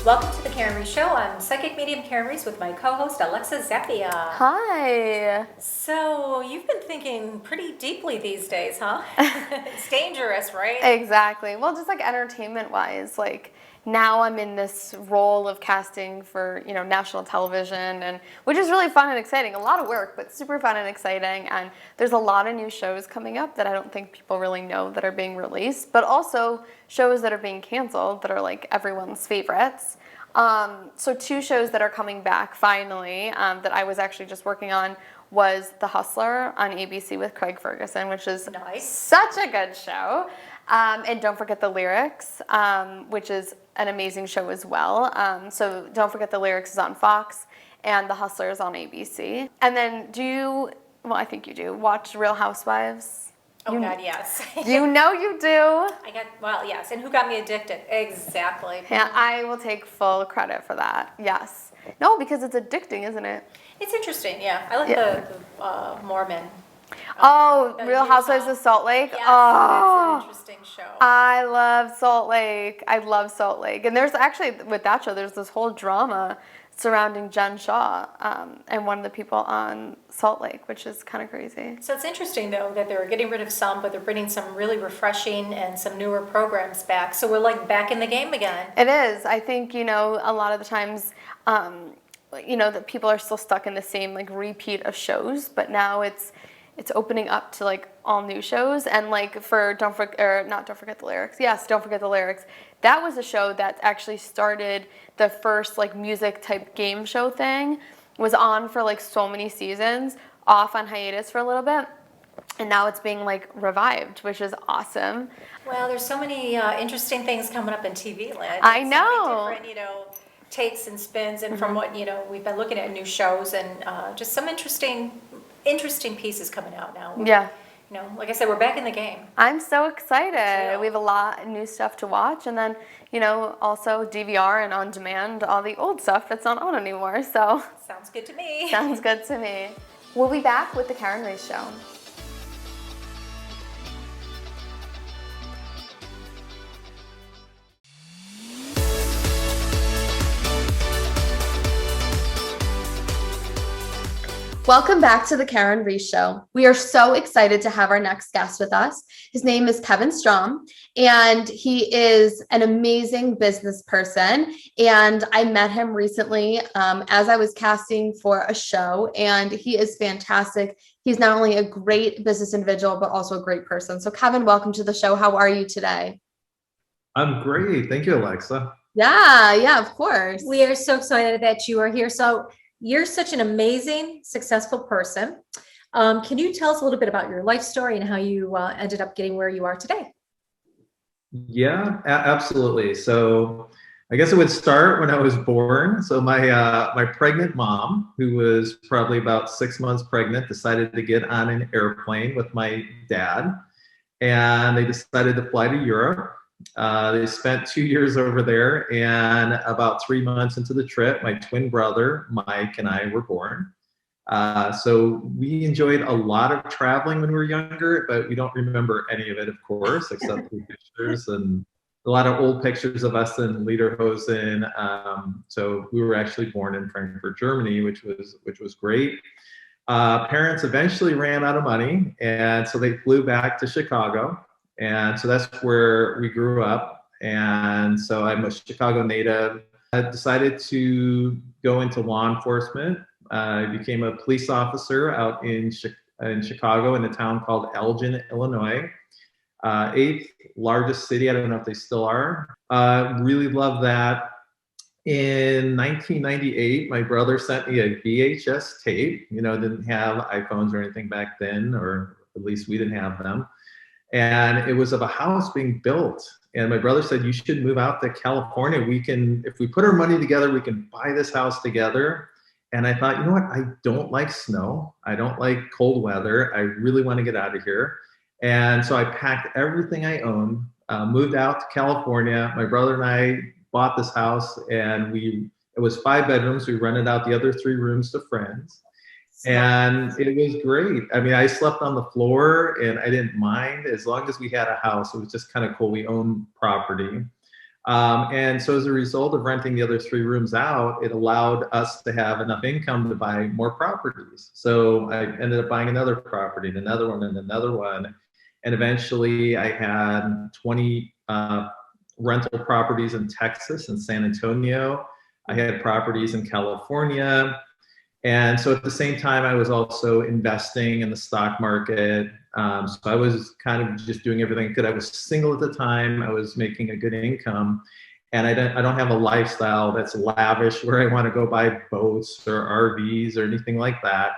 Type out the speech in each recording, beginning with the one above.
Welcome to the Karyn Reece Show. I'm psychic medium Karyn Reece with my co-host Alexa Zappia. Hi. So you've been thinking pretty deeply these days, huh? It's dangerous, right? Exactly. Well, just like entertainment-wise, like now I'm in this role of casting for, national television, and which is really fun and exciting. A lot of work, but super fun and exciting. And there's a lot of new shows coming up that I don't think people really know that are being released, but also shows that are being canceled that are like everyone's favorites. So two shows that are coming back finally that I was actually just working on was The Hustler on ABC with Craig Ferguson, which is such a good show. And Don't Forget the Lyrics, which is an amazing show as well. So Don't Forget the Lyrics is on Fox, and The Hustler is on ABC. And then I think you do, watch Real Housewives? Oh, God, yes. You know you do. Yes. And who got me addicted? Exactly. Yeah, I will take full credit for that. Yes. No, because it's addicting, isn't it? It's interesting, yeah. I like the Mormon. Real Housewives of Salt Lake? Yes, oh, that's an interesting show. I love Salt Lake. I love Salt Lake. And there's actually, with that show, there's this whole drama surrounding Jen Shaw and one of the people on Salt Lake, which is kind of crazy. So it's interesting, though, that they're getting rid of some, but they're bringing some really refreshing and some newer programs back. So we're like back in the game again. It is. I think, a lot of the times, that people are still stuck in the same like repeat of shows, but now it's opening up to like all new shows. And like for Don't Forget the Lyrics. Yes, Don't Forget the Lyrics. That was a show that actually started the first like music type game show thing. Was on for like so many seasons, off on hiatus for a little bit. And now it's being like revived, which is awesome. Well, there's so many interesting things coming up in TV land. I know. So many different, takes and spins, and from what we've been looking at new shows, and just some interesting pieces coming out now. Yeah. Like I said, we're back in the game. I'm so excited. We have a lot of new stuff to watch, and then, also DVR and on demand, all the old stuff that's not on anymore. So sounds good to me. Sounds good to me. We'll be back with the Karyn Reece Show. Welcome back to the Karyn Reece Show. We are so excited to have our next guest with us. His name is Kevin Strom, and he is an amazing business person. And I met him recently as I was casting for a show, and he is fantastic. He's not only a great business individual, but also a great person. So Kevin, welcome to the show. How are you today? I'm great. Thank you, Alexa. Yeah, of course. We are so excited that you are here. So you're such an amazing, successful person. Can you tell us a little bit about your life story and how you ended up getting where you are today? Yeah, absolutely. So I guess it would start when I was born. So my pregnant mom, who was probably about 6 months pregnant, decided to get on an airplane with my dad, and they decided to fly to Europe. They spent 2 years over there, and about 3 months into the trip, my twin brother, Mike, and I were born. So we enjoyed a lot of traveling when we were younger, but we don't remember any of it, of course, except for pictures and a lot of old pictures of us in Lederhosen. So we were actually born in Frankfurt, Germany, which was great. Parents eventually ran out of money, and so they flew back to Chicago. And so that's where we grew up. And so I'm a Chicago native. I decided to go into law enforcement. I became a police officer out in Chicago in a town called Elgin, Illinois. 8th largest city. I don't know if they still are. Really love that. In 1998, my brother sent me a VHS tape. Didn't have iPhones or anything back then, or at least we didn't have them. And it was of a house being built. And my brother said, you should move out to California. If we put our money together, we can buy this house together. And I thought, you know what? I don't like snow. I don't like cold weather. I really want to get out of here. And so I packed everything I owned, moved out to California. My brother and I bought this house, and it was 5 bedrooms. We rented out the other 3 rooms to friends. And it was great. I mean, I slept on the floor and I didn't mind as long as we had a house. It was just kind of cool. We owned property. And so as a result of renting the other 3 rooms out, it allowed us to have enough income to buy more properties. So I ended up buying another property, and another one, and another one. And eventually I had 20 rental properties in Texas and San Antonio. I had properties in California. And so at the same time, I was also investing in the stock market. So I was kind of just doing everything I could. I was single at the time. I was making a good income. And I don't have a lifestyle that's lavish where I want to go buy boats or RVs or anything like that.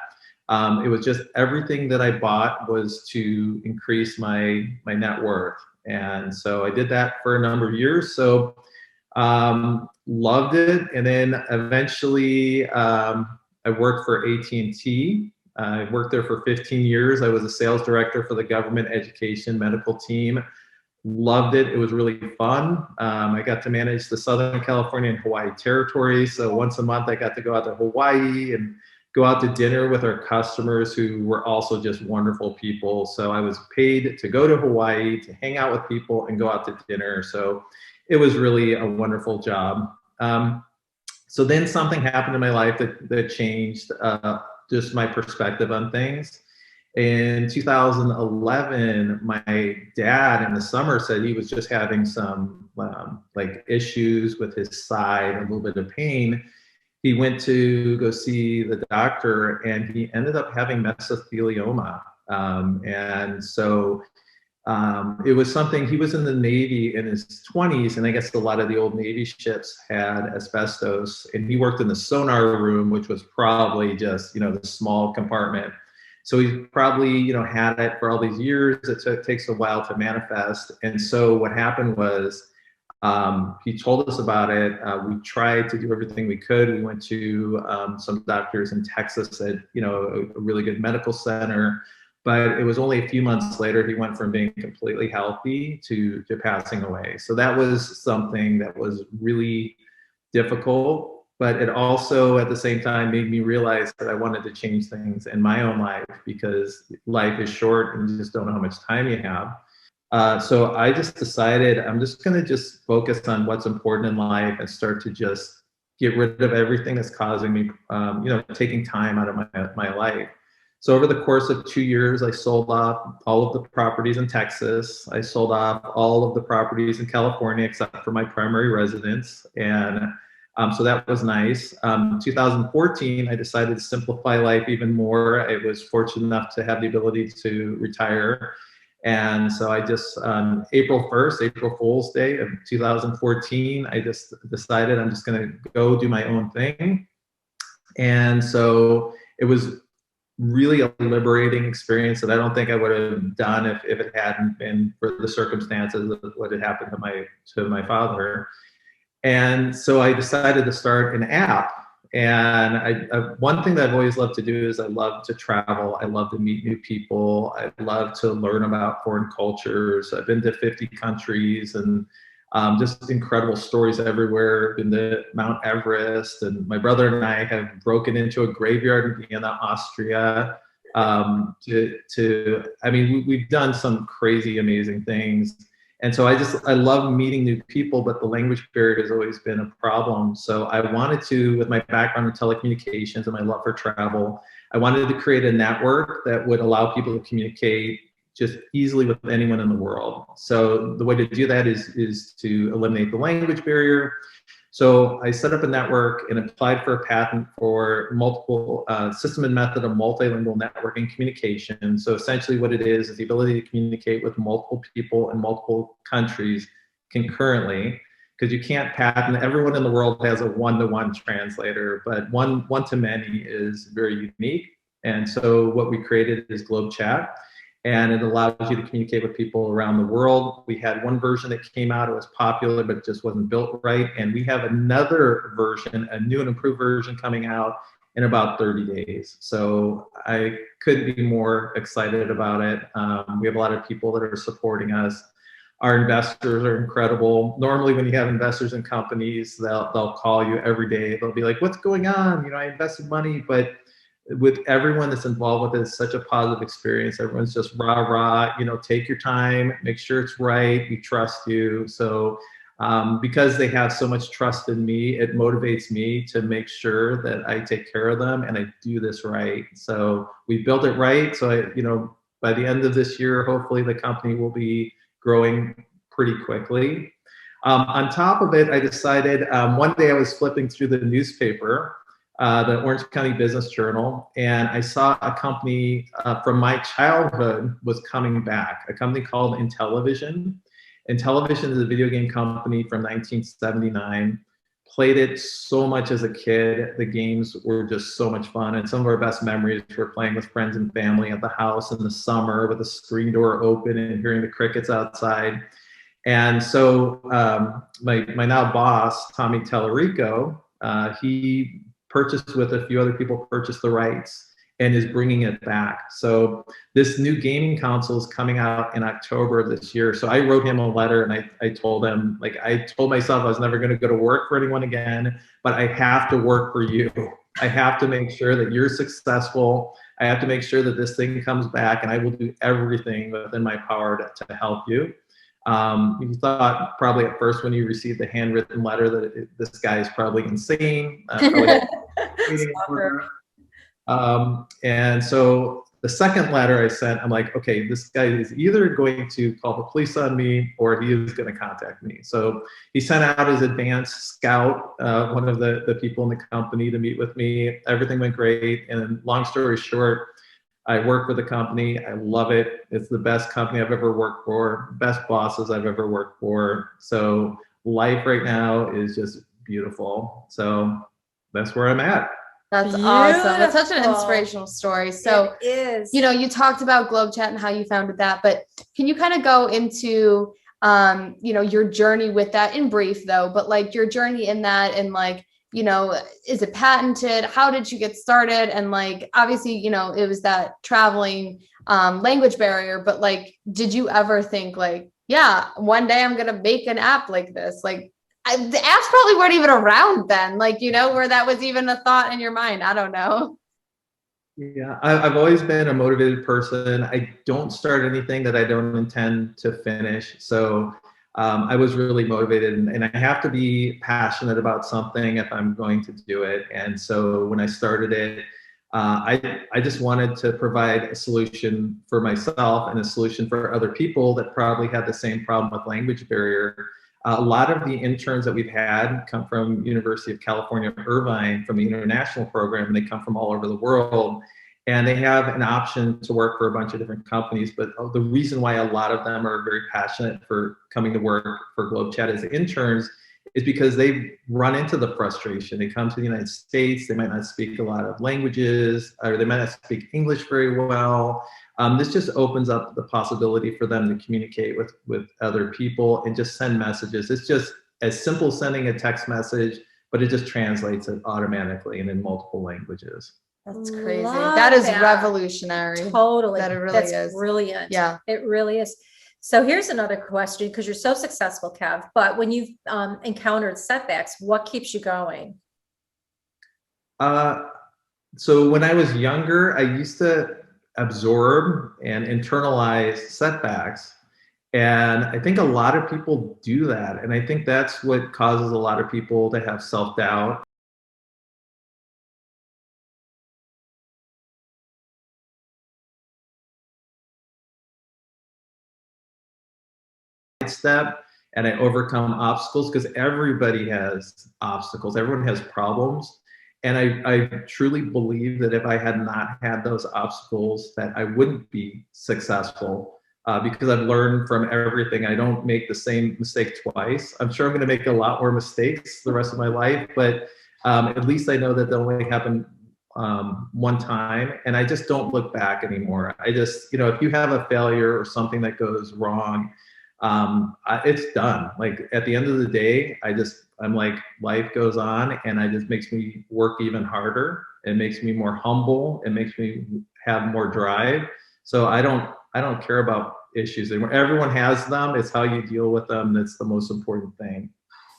It was just everything that I bought was to increase my net worth. And so I did that for a number of years. So loved it. And then eventually I worked for AT&T. I worked there for 15 years. I was a sales director for the government education medical team. Loved it. It was really fun. I got to manage the Southern California and Hawaii territories. So once a month, I got to go out to Hawaii and go out to dinner with our customers who were also just wonderful people. So I was paid to go to Hawaii, to hang out with people and go out to dinner. So it was really a wonderful job. So then something happened in my life that changed just my perspective on things. In 2011, my dad in the summer said he was just having some like issues with his side, a little bit of pain. He went to go see the doctor and he ended up having mesothelioma. And so it was something, he was in the Navy in his 20s, and I guess a lot of the old Navy ships had asbestos, and he worked in the sonar room, which was probably just, the small compartment. So he probably, had it for all these years. It takes a while to manifest. And so what happened was he told us about it. We tried to do everything we could. We went to some doctors in Texas at, a really good medical center. But it was only a few months later, he went from being completely healthy to passing away. So that was something that was really difficult, but it also at the same time made me realize that I wanted to change things in my own life because life is short and you just don't know how much time you have. So I just decided I'm just going to just focus on what's important in life and start to just get rid of everything that's causing me, taking time out of my life. So over the course of 2 years, I sold off all of the properties in Texas. I sold off all of the properties in California, except for my primary residence. And so that was nice. 2014, I decided to simplify life even more. I was fortunate enough to have the ability to retire. And so I just, on April 1st, April Fool's Day of 2014, I just decided I'm just gonna go do my own thing. And so it was really a liberating experience that I don't think I would have done if it hadn't been for the circumstances of what had happened to my father. And so I decided to start an app. And one thing that I've always loved to do is I love to travel. I love to meet new people. I love to learn about foreign cultures. I've been to 50 countries and just incredible stories everywhere. Been to Mount Everest, and my brother and I have broken into a graveyard in Vienna, Austria. We've done some crazy, amazing things. And so I love meeting new people, but the language barrier has always been a problem. So I wanted to, with my background in telecommunications and my love for travel, I wanted to create a network that would allow people to communicate just easily with anyone in the world. So the way to do that is to eliminate the language barrier. So I set up a network and applied for a patent for multiple system and method of multilingual networking communication. So essentially what it is the ability to communicate with multiple people in multiple countries concurrently, because you can't patent, everyone in the world has a one-to-one translator, but one-to-many is very unique. And so what we created is Globechat. And it allows you to communicate with people around the world. We had one version that came out, it was popular, but it just wasn't built right. And we have another version, a new and improved version coming out in about 30 days. So I couldn't be more excited about it. We have a lot of people that are supporting us. Our investors are incredible. Normally when you have investors in companies, they'll call you every day. They'll be like, what's going on? I invested money, but with everyone that's involved with it, it's such a positive experience. Everyone's just rah, take your time, make sure it's right, we trust you. So because they have so much trust in me, it motivates me to make sure that I take care of them and I do this right. So we built it right. So by the end of this year, hopefully the company will be growing pretty quickly. On top of it, I decided one day I was flipping through the newspaper, the Orange County Business Journal, and I saw a company from my childhood was coming back, a company called Intellivision. Intellivision is a video game company from 1979. Played it so much as a kid. The games were just so much fun, and some of our best memories were playing with friends and family at the house in the summer with the screen door open and hearing the crickets outside. And so my now boss, Tommy Tellerico, he purchased with a few other people, purchased the rights and is bringing it back. So this new gaming console is coming out in October of this year. So I wrote him a letter and I told him, like, I told myself I was never going to go to work for anyone again, but I have to work for you. I have to make sure that you're successful. I have to make sure that this thing comes back, and I will do everything within my power to help you. You thought probably at first when you received the handwritten letter that this guy is probably insane. And so the second letter I sent, I'm like, okay, this guy is either going to call the police on me or he is going to contact me. So he sent out his advanced scout, one of the people in the company, to meet with me. Everything went great. And long story short, I work with the company. I love it. It's the best company I've ever worked for, best bosses I've ever worked for. So life right now is just beautiful. So that's where I'm at. That's awesome. That's such an inspirational story. So, it is. You talked about Globechat and how you founded that, but can you kind of go into, your journey with that in brief though, but like your journey in that and like, is it patented? How did you get started? And like, obviously, it was that traveling language barrier, but like, did you ever think like, yeah, one day I'm going to make an app like this? Like, the apps probably weren't even around then, like, where that was even a thought in your mind. I don't know. Yeah, I've always been a motivated person. I don't start anything that I don't intend to finish. So I was really motivated, and I have to be passionate about something if I'm going to do it. And so when I started it, I just wanted to provide a solution for myself and a solution for other people that probably had the same problem with language barrier. A lot of the interns that we've had come from University of California, Irvine, from the international program, and they come from all over the world. And they have an option to work for a bunch of different companies. But the reason why a lot of them are very passionate for coming to work for Globechat as interns is because they've run into the frustration. They come to the United States, they might not speak a lot of languages, or they might not speak English very well. This just opens up the possibility for them to communicate with other people and just send messages. It's just as simple as sending a text message, but it just translates it automatically and in multiple languages. That's crazy. Love that is that. revolutionary. Totally. That it really That's is. Brilliant. Yeah. It really is. So here's another question, because you're so successful, Kev, but when you've encountered setbacks, what keeps you going? So when I was younger, I used to absorb and internalize setbacks. And I think a lot of people do that. And I think that's what causes a lot of people to have self-doubt. Step and I overcome obstacles, because everybody has obstacles, everyone has problems. And I truly believe that if I had not had those obstacles, that I wouldn't be successful, because I've learned from everything. I don't make the same mistake twice. I'm sure I'm going to make a lot more mistakes the rest of my life, but at least I know that they'll only happen one time, and I just don't look back anymore. I just, if you have a failure or something that goes wrong, it's done. Like at the end of the day, I'm like, life goes on, and it just makes me work even harder. It makes me more humble. It makes me have more drive. So I don't care about issues anymore. Everyone has them. It's how you deal with them that's the most important thing.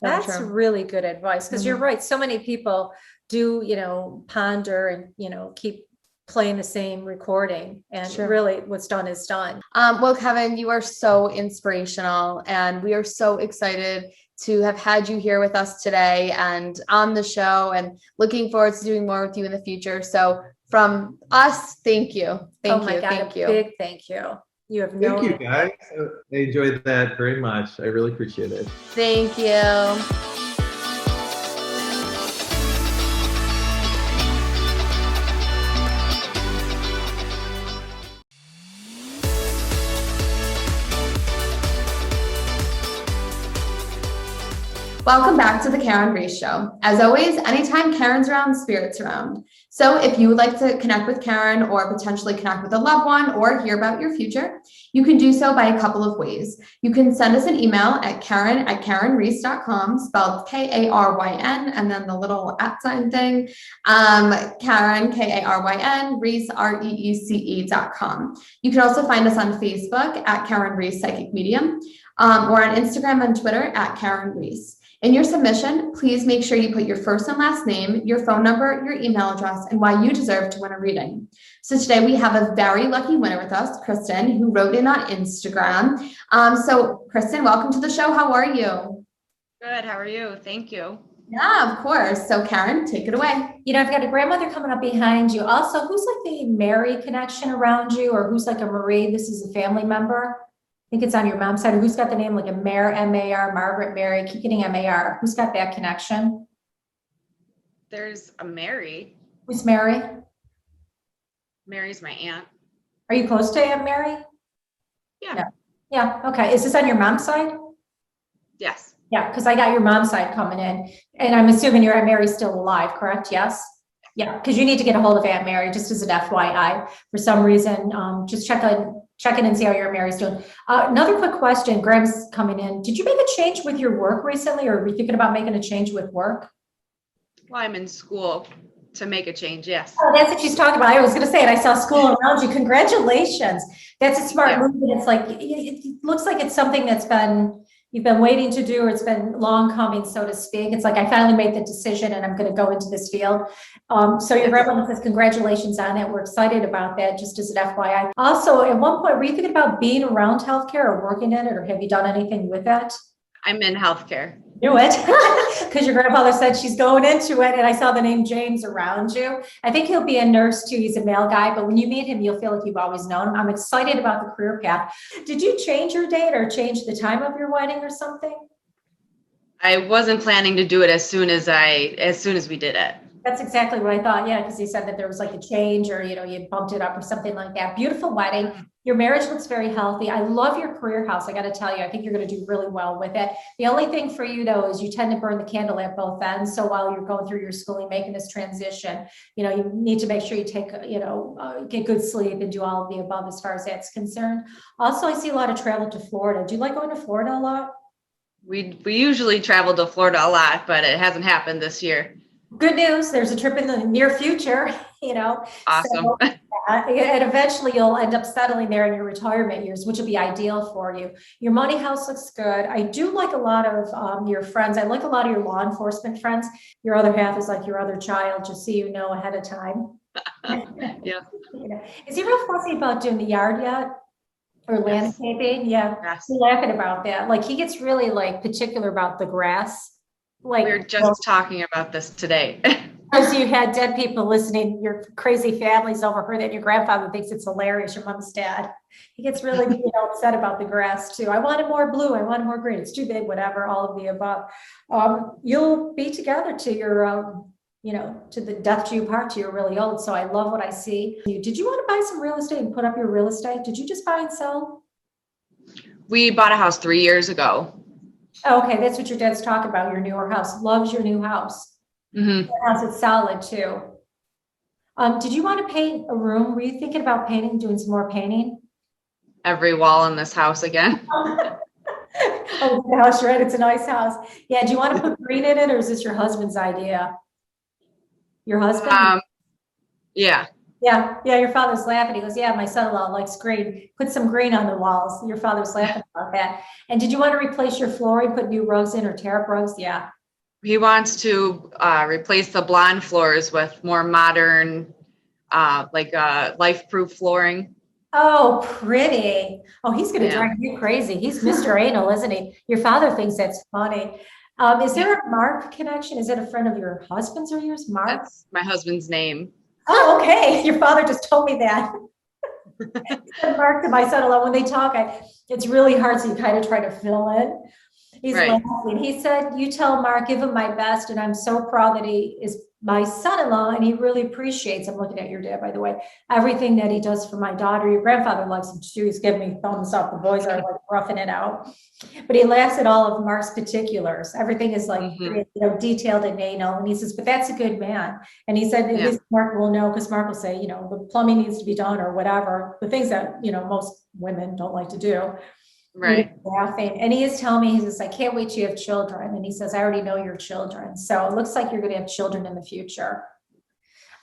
That's really good advice, because you're right. So many people do, ponder and, keep playing the same recording, and Sure. really what's done is done. Well, Kevin, you are so inspirational, and we are so excited to have had you here with us today and on the show, and looking forward to doing more with you in the future. So from us, thank you. Oh my God, Thank a you. big thank you. You have no Thank you, guys. I enjoyed that very much. I really appreciate it. Thank you. Welcome back to the Karyn Reece Show. As always, anytime Karyn's around, Spirit's around. So if you would like to connect with Karyn or potentially connect with a loved one or hear about your future, you can do so by a couple of ways. You can send us an email at Karyn@KarynReece.com, spelled Karyn, and then the little @ thing, Karyn, Karyn, Reece, Reece.com. You can also find us on Facebook at Karyn Reece Psychic Medium, or on Instagram and Twitter at Karyn Reece. In your submission, please make sure you put your first and last name, your phone number, your email address, and why you deserve to win a reading. So today we have a very lucky winner with us, Kristen, who wrote in on Instagram. So Kristen, welcome to the show. How are you? Good. How are you? Thank you. Yeah, of course. So Karyn, take it away. You know, I've got a grandmother coming up behind you. Also, who's like the Mary connection around you, or who's like a Marie? This is a family member. I think it's on your mom's side. Who's got the name like a Mare, M-A-R, Margaret Mary? Keep getting M-A-R. Who's got that connection? There's a Mary. Who's Mary? Mary's my aunt. Are you close to Aunt Mary? Yeah. No. Yeah. Okay. Is this on your mom's side? Yes. Yeah, because I got your mom's side coming in, and I'm assuming your Aunt Mary's still alive, correct? Yes. Yeah, because you need to get a hold of Aunt Mary, just as an FYI. For some reason, just check in and see how your Aunt Mary's doing. Another quick question, Graham's coming in. Did you make a change with your work recently, or were you thinking about making a change with work? Well, I'm in school to make a change. Yes. Oh, that's what she's talking about. I was going to say it. I saw school around you. Congratulations. That's a smart move. And it's like, it looks like it's something that's you've been waiting to do, or it's been long coming, so to speak. It's like, I finally made the decision and I'm going to go into this field. So your grandmother says, congratulations on it. We're excited about that, just as an FYI. Also, at one point, were you thinking about being around healthcare or working in it, or have you done anything with that? I'm in healthcare. Knew it, because your grandfather said she's going into it, and I saw the name James around you. I think he'll be a nurse too. He's a male guy, but when you meet him, you'll feel like you've always known him. I'm excited about the career path. Did you change your date or change the time of your wedding or something? I wasn't planning to do it as soon as we did it. That's exactly what I thought. Yeah, because he said that there was like a change, or you bumped it up or something like that. Beautiful wedding. Your marriage looks very healthy. I love your career house. I got to tell you, I think you're going to do really well with it. The only thing for you though is you tend to burn the candle at both ends. So while you're going through your schooling, making this transition, you need to make sure you take, get good sleep and do all of the above as far as that's concerned. Also, I see a lot of travel to Florida. Do you like going to Florida a lot? We usually travel to Florida a lot, but it hasn't happened this year. Good news. There's a trip in the near future, Awesome. So, and eventually you'll end up settling there in your retirement years, which will be ideal for you. Your money house looks good. I do like a lot of your friends. I like a lot of your law enforcement friends. Your other half is like your other child, just so you know ahead of time. Yeah. Is he real fussy about doing the yard yet? Or landscaping? Yeah. Yes. We're laughing about that. Like he gets really particular about the grass. We were just talking about this today. Because you had dead people listening, your crazy families overheard it. Your grandfather thinks it's hilarious. Your mom's dad, he gets really upset about the grass too. I wanted more blue. I wanted more green. It's too big. Whatever. All of the above. You'll be together to your, to the death do you part till you're really old. So I love what I see. Did you want to buy some real estate and put up your real estate? Did you just buy and sell? We bought a house 3 years ago. Oh, okay, that's what your dad's talking about. Your newer house. Loves your new house. Mm-hmm. Your house is solid too. Did you want to paint a room? Were you thinking about painting, doing some more painting? Every wall in this house again. Oh, the house, right? It's a nice house. Yeah. Do you want to put green in it, or is this your husband's idea? Your husband? Yeah. Yeah. Your father's laughing. He goes, yeah, my son-in-law likes green. Put some green on the walls. Your father's laughing about that. And did you want to replace your flooring, put new rugs in, or tear up rugs? Yeah. He wants to replace the blonde floors with more modern life-proof flooring. Oh, pretty. Oh, he's going to Yeah. drive you crazy. He's Mr. Anal, isn't he? Your father thinks that's funny. Is there a Mark connection? Is it a friend of your husband's or yours, Mark? That's my husband's name. Oh, okay. Your father just told me that. Mark to my son-in-law, when they talk, it's really hard, so you kind of try to fill in. He's Right. laughing. He said, you tell Mark, give him my best, and I'm so proud that he is my son-in-law, and he really appreciates, I'm looking at your dad, by the way, everything that he does for my daughter. Your grandfather likes him too. He's giving me thumbs up. The boys are like roughing it out. But he laughs at all of Mark's particulars. Everything is like, detailed and anal. And he says, but that's a good man. And he said, at least Mark will know, because Mark will say, the plumbing needs to be done or whatever. The things that, most women don't like to do. Right. Laughing. And he is telling me, he says, I can't wait till you have children. And he says, I already know your children. So it looks like you're going to have children in the future.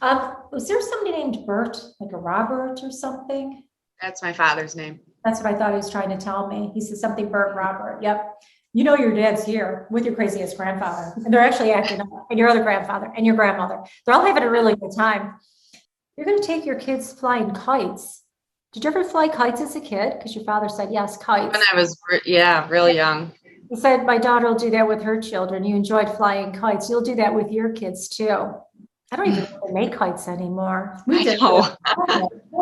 Was there somebody named Bert, like a Robert or something? That's my father's name. That's what I thought he was trying to tell me. He said something Bert Robert. Yep. Your dad's here with your craziest grandfather. And they're actually acting up. And your other grandfather and your grandmother. They're all having a really good time. You're going to take your kids flying kites. Did you ever fly kites as a kid? Because your father said, yes, kites. When I was, really young. He said, my daughter will do that with her children. You enjoyed flying kites. You'll do that with your kids too. I don't even know if they make kites anymore. We did. Oh,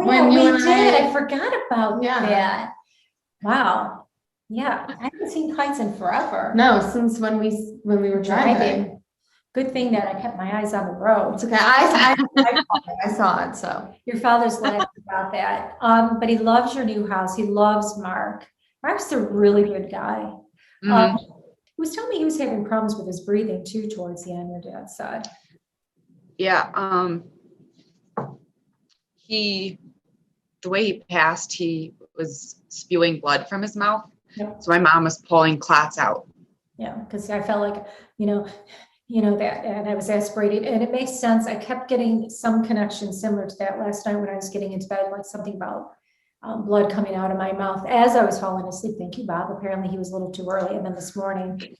yeah, we did. I forgot about that. Wow. Yeah. I haven't seen kites in forever. No, since when we were driving. Good thing that I kept my eyes on the road. It's okay. I saw it. So your father's laughing about that. But he loves your new house. He loves Mark. Mark's a really good guy. Mm-hmm. He was telling me he was having problems with his breathing too towards the end, your dad said. Yeah. The way he passed, he was spewing blood from his mouth. Yep. So my mom was pulling clots out. Yeah, because I felt like, that, and I was aspirated, and it makes sense. I kept getting some connection similar to that last night when I was getting into bed, like something about blood coming out of my mouth as I was falling asleep. Thank you, Bob. Apparently he was a little too early. And then this morning, did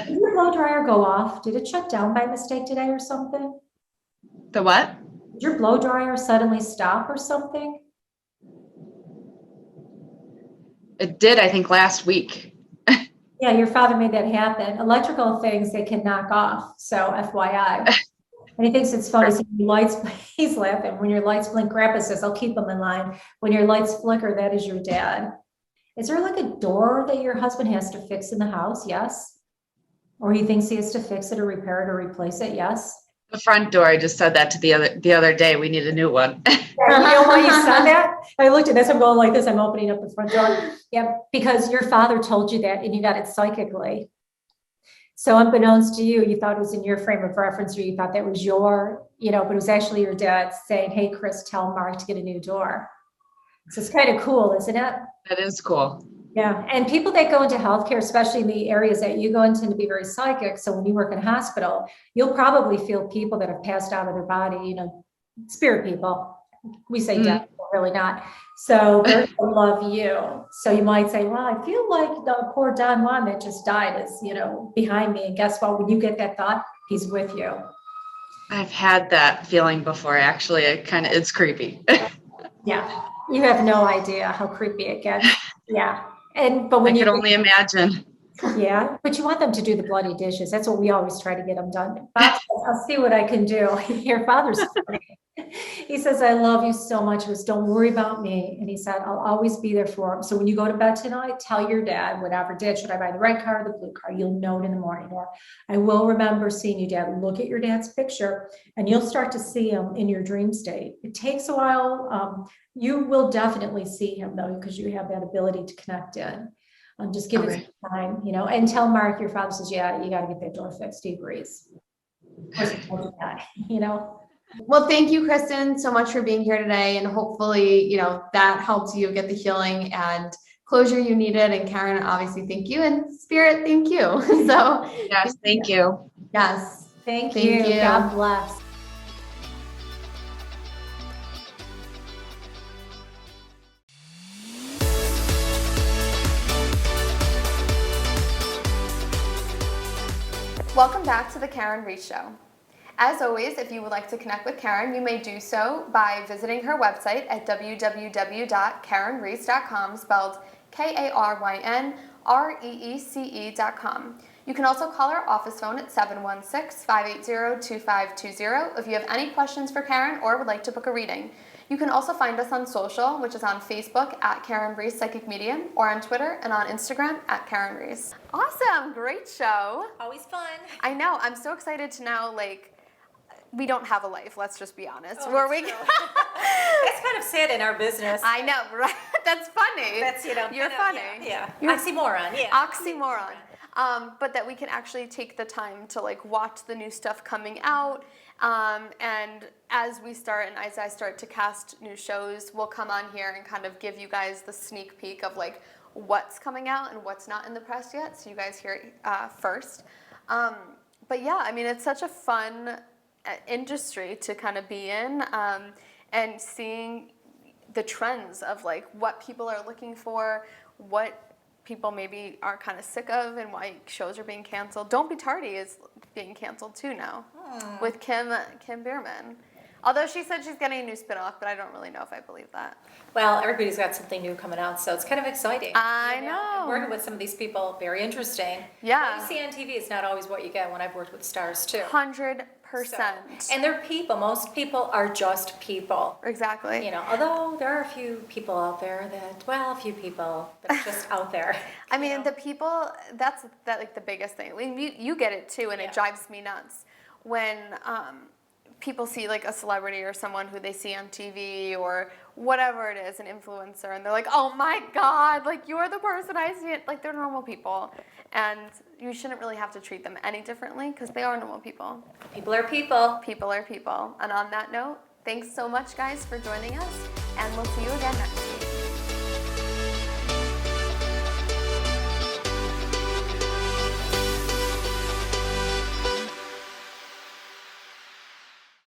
your blow dryer go off? Did it shut down by mistake today or something? The what? Did your blow dryer suddenly stop or something? It did, I think, last week. Yeah, your father made that happen. Electrical things they can knock off. So FYI. And he thinks it's funny. So he's laughing. When your lights blink, Grandpa says, I'll keep them in line. When your lights flicker, that is your dad. Is there like a door that your husband has to fix in the house? Yes. Or he thinks he has to fix it or repair it or replace it? Yes. The front door, I just said that to the other day. We need a new one. You know why you said that? I looked at this, I'm going like this, I'm opening up the front door. Yeah, because your father told you that and you got it psychically. So unbeknownst to you, you thought it was in your frame of reference or you thought that was but it was actually your dad saying, hey, Chris, tell Mark to get a new door. So it's kind of cool, isn't it? That is cool. Yeah, and people that go into healthcare, especially in the areas that you go in, tend to be very psychic. So when you work in a hospital, you'll probably feel people that have passed out of their body, spirit people. We say death, but really not. So they're going to love you. So you might say, well, I feel like the poor Don Juan that just died is, behind me. And guess what? When you get that thought, he's with you. I've had that feeling before, actually. It's creepy. Yeah, you have no idea how creepy it gets. Yeah. But when I could only imagine. Yeah, but you want them to do the bloody dishes. That's what we always try to get them done. Bob says, I'll see what I can do. Your father's funny. He says, I love you so much. He goes, don't worry about me. And he said, I'll always be there for him. So when you go to bed tonight, tell your dad, whatever did, should I buy the red car or the blue car? You'll know it in the morning. Or I will remember seeing you, Dad. Look at your dad's picture and you'll start to see him in your dream state. It takes a while. You will definitely see him though, because you have that ability to connect in. Just give it some time, and tell Mark, your father says, yeah, you got to get that door fixed. He agrees. Well, thank you, Kristen, so much for being here today. And hopefully, that helps you get the healing and closure you needed. And Karyn, obviously, thank you. And Spirit, thank you. So yes, thank you. Yes. Thank you. God bless. Welcome back to the Karyn Reece Show. As always, if you would like to connect with Karyn, you may do so by visiting her website at www.karynreece.com, spelled KarynReece.com. You can also call our office phone at 716-580-2520 if you have any questions for Karyn or would like to book a reading. You can also find us on social, which is on Facebook at Karyn Reece Psychic Medium, or on Twitter and on Instagram at Karyn Reece. Awesome, great show. Always fun. I know, I'm so excited to now, like, we don't have a life, let's just be honest. Oh, Where that's we true. That's kind of sad in our business. I know, right? That's funny. That's, You're kind of, funny. Yeah. You're Oxymoron, yeah. Oxymoron. But that we can actually take the time to like watch the new stuff coming out. And as we start and as I start to cast new shows, we'll come on here and kind of give you guys the sneak peek of like what's coming out and what's not in the press yet. So you guys hear it first. But yeah, I mean, it's such a fun industry to kind of be in, and seeing the trends of like what people are looking for, what people maybe are kind of sick of, and why shows are being canceled. Don't Be Tardy is being canceled too now with Kim Bierman. Although she said she's getting a new spinoff, but I don't really know if I believe that. Well, everybody's got something new coming out, so it's kind of exciting. I know. And working with some of these people, very interesting. Yeah. What you see on TV is not always what you get when I've worked with stars too. 100%. And they're people. Most people are just people. Exactly. Although there are a few people out there that are just out there. I mean, the people, that's like the biggest thing. I mean, you get it too, and it drives me nuts when people see like a celebrity or someone who they see on TV or whatever it is, an influencer, and they're like, oh my God, like you're the person I see it. Like they're normal people. And you shouldn't really have to treat them any differently because they are normal people. People are people. People are people. And on that note, thanks so much, guys, for joining us. And we'll see you again next week.